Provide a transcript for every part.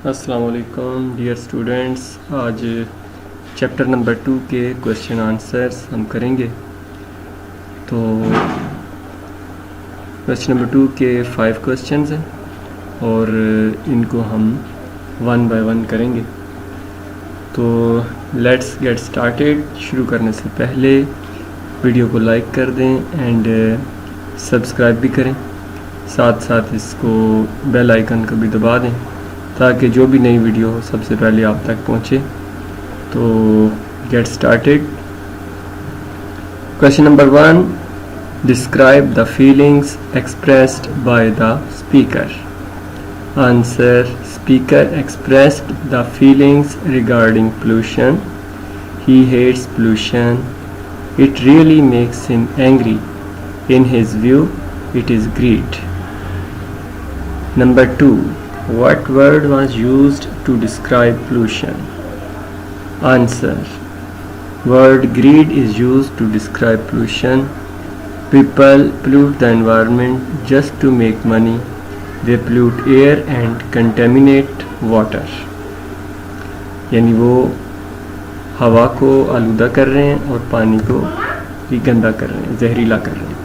अस्सलाम वालेकुम dear students. आज चैप्टर नंबर 2 के क्वेश्चन आंसर्स हम करेंगे। तो क्वेश्चन नंबर 2 के 5 क्वेश्चंस हैं और इनको हम 1 बाय 1 करेंगे। तो लेट्स गेट स्टार्टेड। शुरू करने से पहले वीडियो को लाइक कर दें एंड सब्सक्राइब भी करें, साथ साथ इसको बेल आइकन को भी दबा दें ताकि जो भी नई वीडियो हो सबसे पहले आप तक पहुंचे। तो get started. Question number 1, describe the feelings expressed by the speaker. Answer, speaker expressed the feelings regarding pollution. He hates pollution. It really makes him angry. In his view, it is greed. Number 2, what word was used to describe pollution? Answer, word greed is used to describe pollution. People pollute the environment just to make money. They pollute air and contaminate water. यानी वो हवा को आलूदा कर रहे हैं और पानी को भी गंदा कर रहे हैं, जहरीला कर रहे हैं।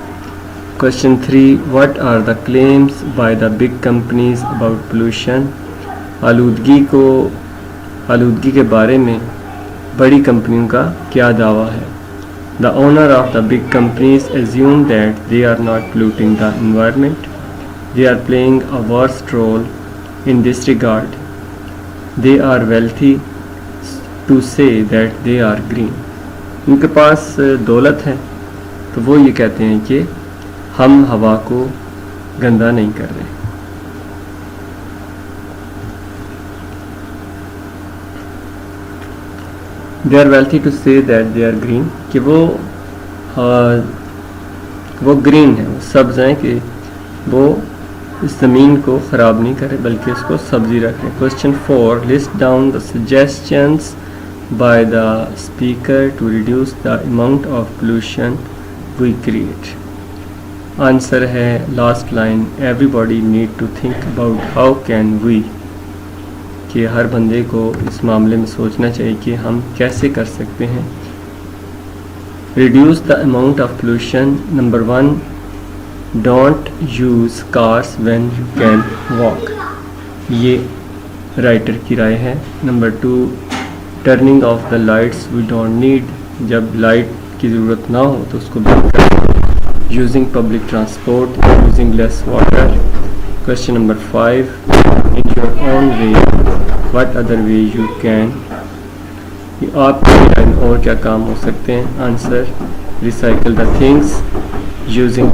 Question 3, what are the claims by the big companies about pollution? आलूदगी के बारे में बड़ी कंपनियों का क्या दावा है? The owner of the big companies assume that they are not polluting the environment. They are playing a worse role in this regard. They are wealthy to say that they are green. उनके पास दौलत है तो वो ये कहते हैं कि हम हवा को गंदा नहीं कर रहे। They are wealthy to say that they are green, कि वो ग्रीन है, वो सब्ज़ हैं, कि वो इस ज़मीन को ख़राब नहीं करे बल्कि उसको सब्ज़ी रखें। Question 4, list down the suggestions by the speaker to reduce the amount of pollution we create. Answer है last line, everybody need to think about how can we, कि हर बंदे को इस मामले में सोचना चाहिए कि हम कैसे कर सकते हैं। Reduce the amount of pollution. Number 1, don't use cars when you can walk, ये राइटर की राय है। Number 2, turning off the lights we don't need, जब लाइट की ज़रूरत ना हो तो उसको बंद करें। Using public transport, using less water. Question number 5, in your own way, what other way you can, आपके और क्या काम हो सकते हैं? Answer, recycle the things, using